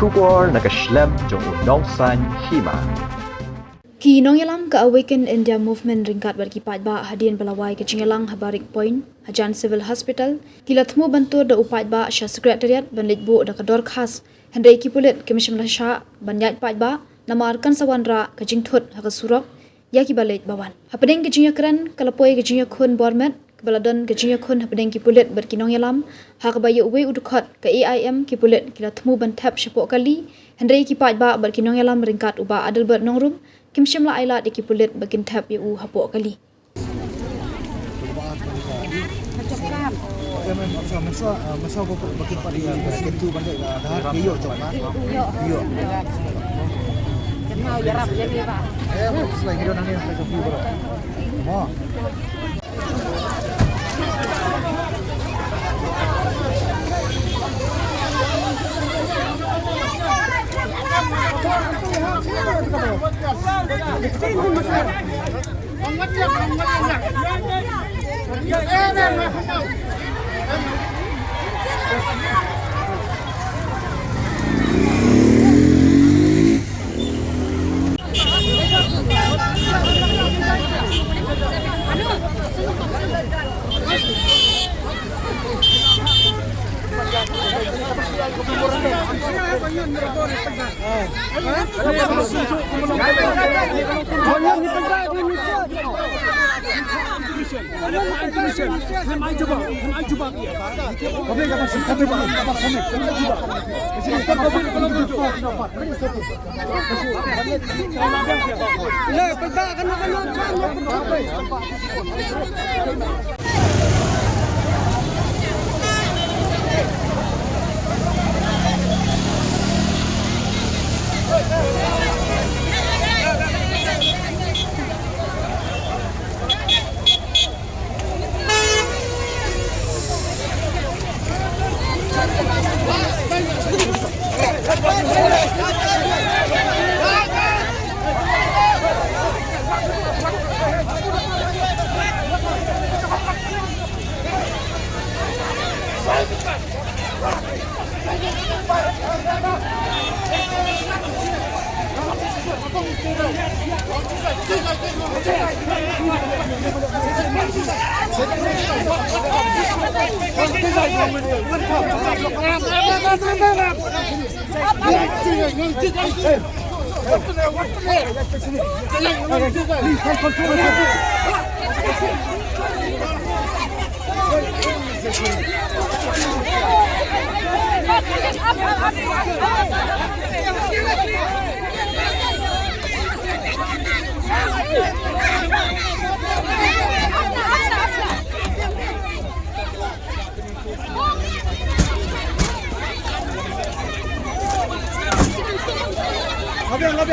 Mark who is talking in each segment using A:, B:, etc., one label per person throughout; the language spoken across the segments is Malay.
A: syukur nakaslem jong unong san hima.
B: Ki nong yalam ka Awaken India Movement ringkat berkipat ba hadian belawai ke Cingalang Habarik Point Hajan Civil Hospital kila temu bantu da upat ba Syah Sekretariat banlit bu da kador khas hendai ki pulit Kemisyon Malaysia banyat pat ba namarkan sawanra ke jingthut ha surok ya ki balit bawan hapadeng ke jingakran kalapoi ke jingakun bormet kebaladon ke jingakun hapadeng ki pulit berkinong yalam ha ka bayu we udukhat ke AIM ki pulit kila temu bantap syapok kali hendai ki pat ba berkinong yalam ringkat uba adal ber nongrum Kim Shimla Aila di Kipulit bagian tab yu hapok kali.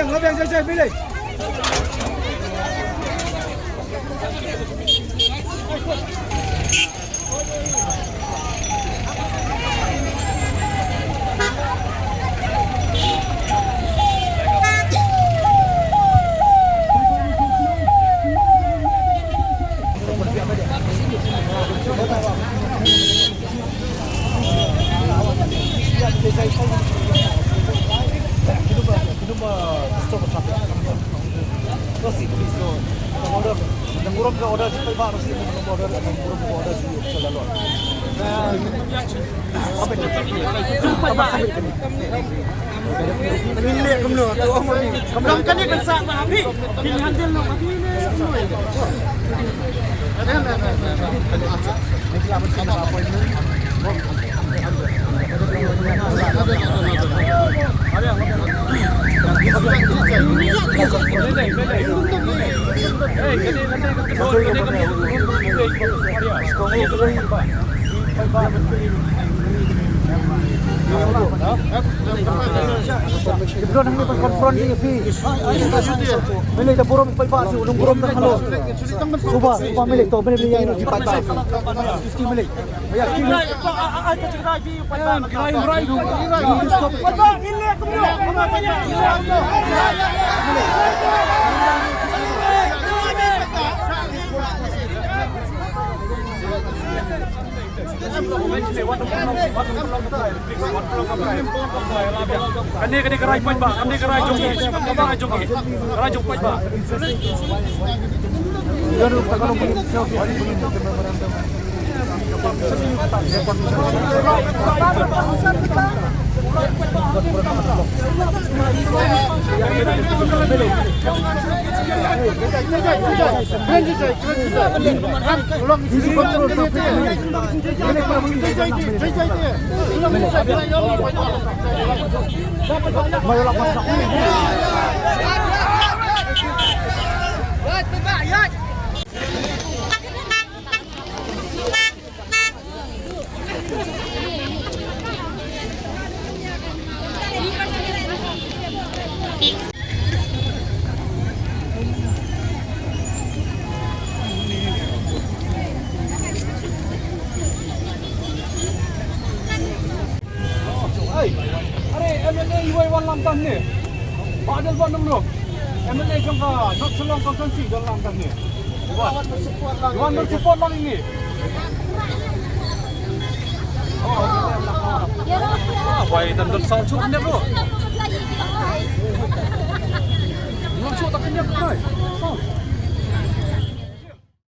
C: Labang, jajah, pilih. Ibron hang konfront ni pi. Mili da burom palpa si ulung burom da halo. Suba mili to mili yang di palpa. 50 mili. Ya 50 mili. Ai ta cerita di palpa. Rai du. Stop. Palpa mili aku.
D: Kani karai point ba? Kani karai jogi. Karai jong point ba?
C: Jangan lupa kalau belum selfie hari belum memorandum.
D: Are MLA iwai wan lamtan ni. Padahal buat nomor. MLA jangka nak selang konsensi dalam lamtan ni. Wan bersupport lang ini. Why dan sound cukup ni bro.